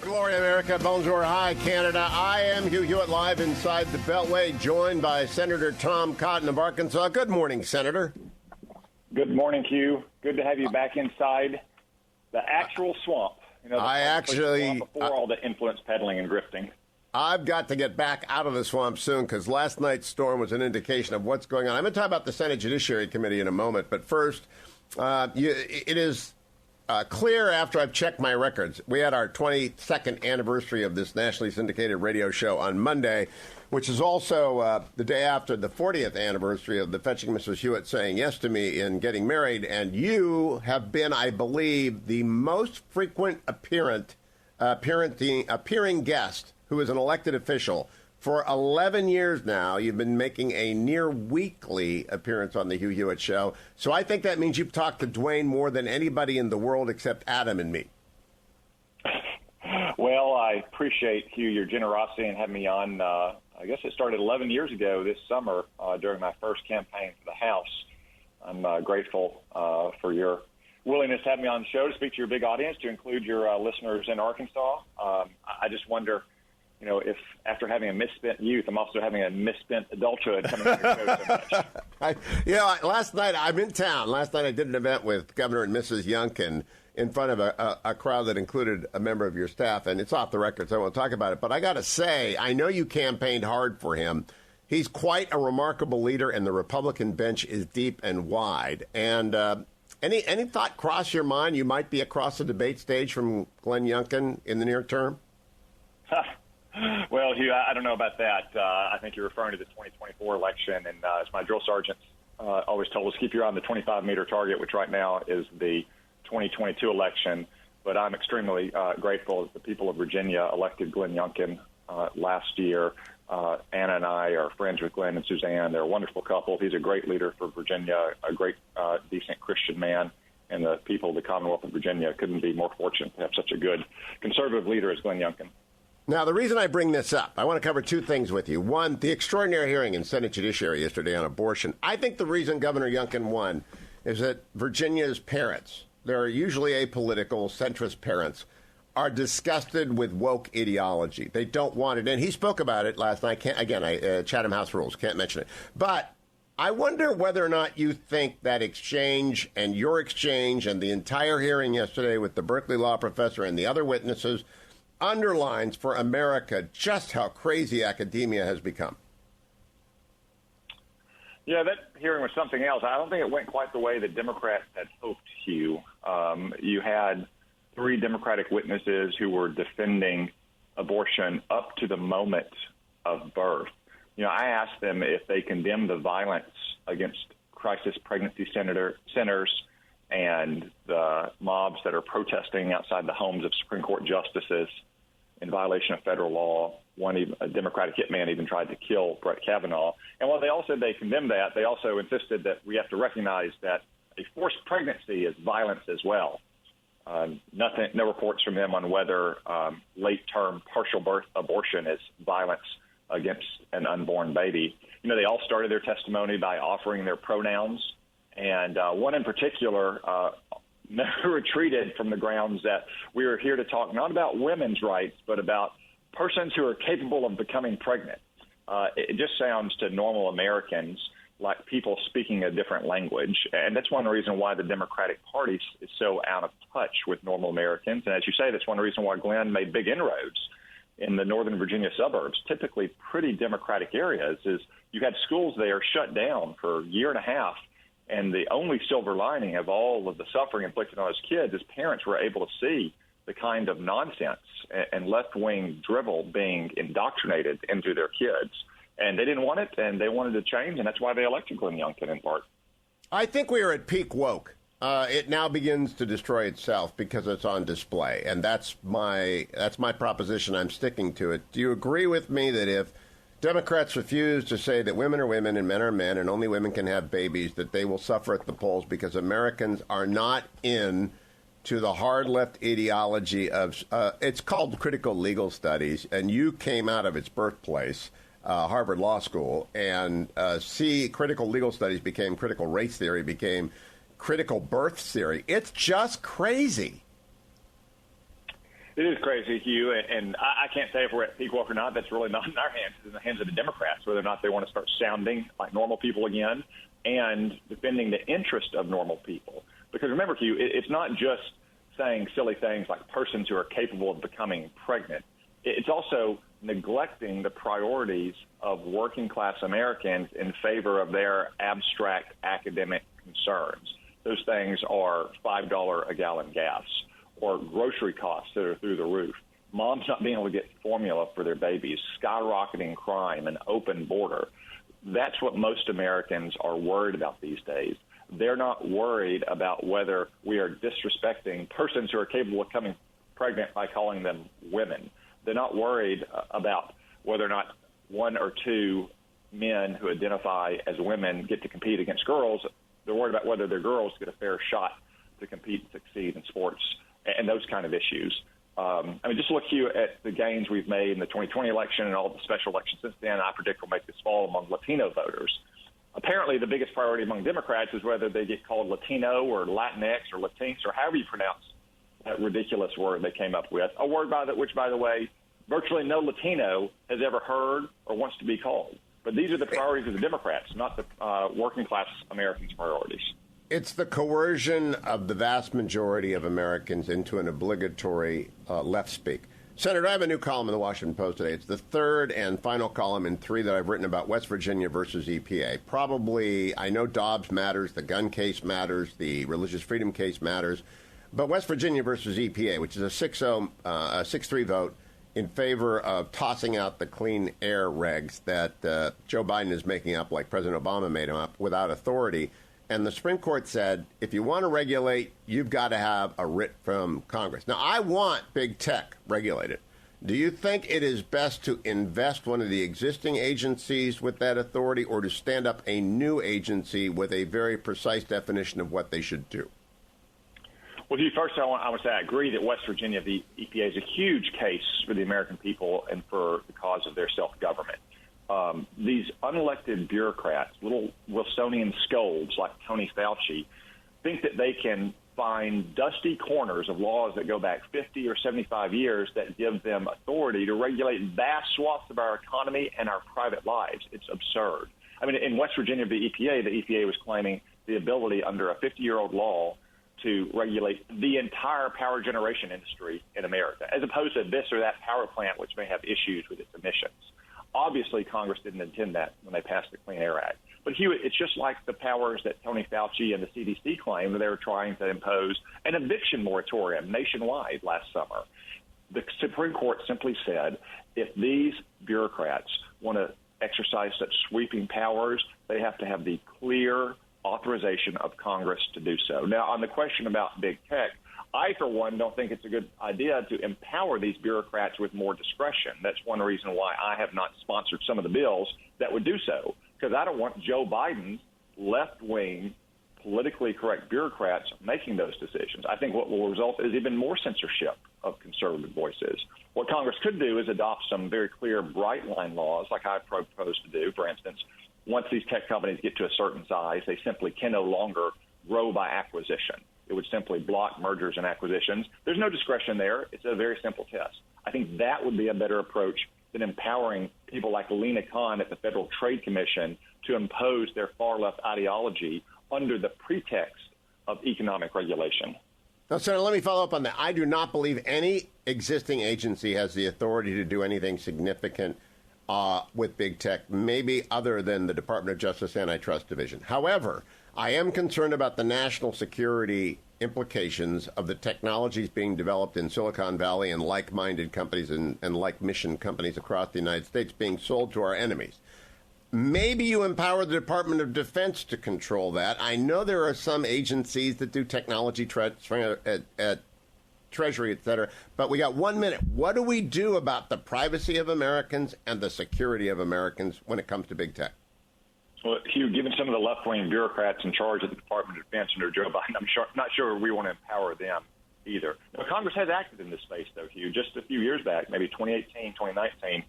Glory America, bonjour, hi Canada. I am Hugh Hewitt, live inside the Beltway, joined by Senator Tom Cotton of Arkansas. Good morning, Senator. Good morning, Hugh. Good to have you back inside the actual swamp. You know, before all the influence peddling and grifting. I've got to get back out of the swamp soon because last night's storm was an indication of what's going on. I'm going to talk about the Senate Judiciary Committee in a moment, but first, it is clear after I've checked my records. We had our 22nd anniversary of this nationally syndicated radio show on Monday, which is also the day after the 40th anniversary of the Fetching Mrs. Hewitt saying yes to me in getting married. And you have been, I believe, the most frequent appearing guest who is an elected official. For 11 years now, you've been making a near weekly appearance on the Hugh Hewitt Show. So I think that means you've talked to Dwayne more than anybody in the world except Adam and me. Well, I appreciate, Hugh, your generosity in having me on. I guess it started 11 years ago this summer during my first campaign for the House. I'm grateful for your willingness to have me on the show to speak to your big audience, to include your listeners in Arkansas. I just wonder, you know, if after having a misspent youth, I'm also having a misspent adulthood coming to your show so much. Last night I'm in town. Last night I did an event with Governor and Mrs. Youngkin in front of a crowd that included a member of your staff, and it's off the record, so I won't talk about it. But I got to say, I know you campaigned hard for him. He's quite a remarkable leader, and the Republican bench is deep and wide. And any thought cross your mind you might be across the debate stage from Glenn Youngkin in the near term? Well, Hugh, I don't know about that. I think you're referring to the 2024 election, and as my drill sergeants always told us, keep your eye on the 25-meter target, which right now is the 2022 election. But I'm extremely grateful that the people of Virginia elected Glenn Youngkin last year. Anna and I are friends with Glenn and Suzanne. They're a wonderful couple. He's a great leader for Virginia, a great, decent Christian man. And the people of the Commonwealth of Virginia couldn't be more fortunate to have such a good conservative leader as Glenn Youngkin. Now, the reason I bring this up, I want to cover two things with you. One, the extraordinary hearing in Senate Judiciary yesterday on abortion. I think the reason Governor Youngkin won is that Virginia's parents, they're usually apolitical, centrist parents, are disgusted with woke ideology. They don't want it. And he spoke about it last night. Chatham House rules, can't mention it. But I wonder whether or not you think that exchange and your exchange and the entire hearing yesterday with the Berkeley law professor and the other witnesses underlines for America just how crazy academia has become. Yeah, that hearing was something else. I don't think it went quite the way that Democrats had hoped, Hugh. You had three Democratic witnesses who were defending abortion up to the moment of birth. You know, I asked them if they condemned the violence against crisis pregnancy centers and the mobs that are protesting outside the homes of Supreme Court justices in violation of federal law. A Democratic hitman even tried to kill Brett Kavanaugh. And while they all said they condemned that, they also insisted that we have to recognize that a forced pregnancy is violence as well. No reports from them on whether late-term partial birth abortion is violence against an unborn baby. You know, they all started their testimony by offering their pronouns. And one in particular retreated from the grounds that we are here to talk not about women's rights, but about persons who are capable of becoming pregnant. It just sounds to normal Americans like people speaking a different language. And that's one reason why the Democratic Party is so out of touch with normal Americans. And as you say, that's one reason why Glenn made big inroads in the Northern Virginia suburbs, typically pretty Democratic areas, is you had schools there shut down for a year and a half. And the only silver lining of all of the suffering inflicted on those kids is parents were able to see the kind of nonsense and left-wing drivel being indoctrinated into their kids. And they didn't want it, and they wanted to change, and that's why they elected Glenn Youngkin in part. I think we are at peak woke. It now begins to destroy itself because it's on display, and that's my proposition. I'm sticking to it. Do you agree with me that if Democrats refuse to say that women are women and men are men and only women can have babies, that they will suffer at the polls because Americans are not in to the hard left ideology of it's called critical legal studies, and you came out of its birthplace, Harvard Law School, and critical legal studies became critical race theory, became critical birth theory. It's just crazy. It is crazy, Hugh, and I can't say if we're at peak wealth or not. That's really not in our hands. It's in the hands of the Democrats, whether or not they want to start sounding like normal people again and defending the interest of normal people. Because remember, Hugh, it's not just saying silly things like persons who are capable of becoming pregnant. It's also neglecting the priorities of working-class Americans in favor of their abstract academic concerns. Those things are $5 a gallon gas, or grocery costs that are through the roof, moms not being able to get formula for their babies, skyrocketing crime, an open border. That's what most Americans are worried about these days. They're not worried about whether we are disrespecting persons who are capable of becoming pregnant by calling them women. They're not worried about whether or not one or two men who identify as women get to compete against girls. They're worried about whether their girls get a fair shot to compete and succeed in sports and those kind of issues. Just look, Hugh, at the gains we've made in the 2020 election and all the special elections since then. I predict will make this fall among Latino voters. Apparently, the biggest priority among Democrats is whether they get called Latino or Latinx or Latinx or however you pronounce that ridiculous word they came up with, a word which, by the way, virtually no Latino has ever heard or wants to be called. But these are the priorities of the Democrats, not the working-class Americans' priorities. It's the coercion of the vast majority of Americans into an obligatory left speak. Senator, I have a new column in the Washington Post today. It's the third and final column in three that I've written about West Virginia versus EPA. Probably, I know Dobbs matters, the gun case matters, the religious freedom case matters, but West Virginia versus EPA, which is a 6-3 vote in favor of tossing out the clean air regs that Joe Biden is making up like President Obama made them up without authority. And the Supreme Court said, if you want to regulate, you've got to have a writ from Congress. Now, I want big tech regulated. Do you think it is best to invest one of the existing agencies with that authority or to stand up a new agency with a very precise definition of what they should do? Well, first, I want to say I agree that West Virginia, the EPA, is a huge case for the American people and for the cause of their self-government. These unelected bureaucrats, little Wilsonian scolds like Tony Fauci, think that they can find dusty corners of laws that go back 50 or 75 years that give them authority to regulate vast swaths of our economy and our private lives. It's absurd. In West Virginia, the EPA was claiming the ability under a 50-year-old law to regulate the entire power generation industry in America, as opposed to this or that power plant which may have issues with its emissions. Obviously, Congress didn't intend that when they passed the Clean Air Act. But, Hugh, it's just like the powers that Tony Fauci and the CDC claim that they were trying to impose an eviction moratorium nationwide last summer. The Supreme Court simply said if these bureaucrats want to exercise such sweeping powers, they have to have the clear authorization of Congress to do so. Now, on the question about big tech, I, for one, don't think it's a good idea to empower these bureaucrats with more discretion. That's one reason why I have not sponsored some of the bills that would do so, because I don't want Joe Biden's left-wing, politically correct bureaucrats making those decisions. I think what will result is even more censorship of conservative voices. What Congress could do is adopt some very clear, bright-line laws, like I propose to do. For instance, once these tech companies get to a certain size, they simply can no longer grow by acquisition. It would simply block mergers and acquisitions. There's no discretion there. It's a very simple test. I think that would be a better approach than empowering people like Lena Khan at the Federal Trade Commission to impose their far-left ideology under the pretext of economic regulation. Now, Senator, let me follow up on that. I do not believe any existing agency has the authority to do anything significant with big tech, maybe other than the Department of Justice Antitrust Division. However, I am concerned about the national security implications of the technologies being developed in Silicon Valley and like-minded companies and like-mission companies across the United States being sold to our enemies. Maybe you empower the Department of Defense to control that. I know there are some agencies that do technology transfer at Treasury, et cetera, but we got 1 minute. What do we do about the privacy of Americans and the security of Americans when it comes to big tech? Well, Hugh, given some of the left-wing bureaucrats in charge of the Department of Defense under Joe Biden, I'm not sure we want to empower them either. Now, Congress has acted in this space, though, Hugh. Just a few years back, maybe 2018, 2019,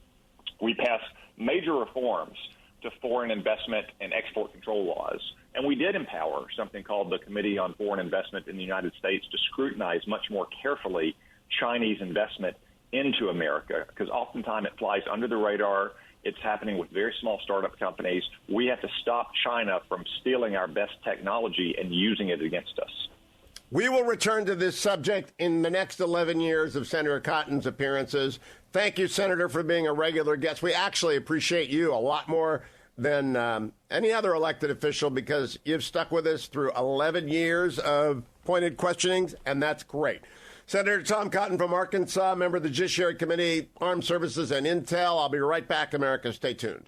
we passed major reforms to foreign investment and export control laws. And we did empower something called the Committee on Foreign Investment in the United States to scrutinize much more carefully Chinese investment into America, because oftentimes it flies under the radar. It's happening with very small startup companies. We have to stop China from stealing our best technology and using it against us. We will return to this subject in the next 11 years of Senator Cotton's appearances. Thank you, Senator, for being a regular guest. We actually appreciate you a lot more than any other elected official because you've stuck with us through 11 years of pointed questionings, and that's great. Senator Tom Cotton from Arkansas, member of the Judiciary Committee, Armed Services and Intel. I'll be right back, America. Stay tuned.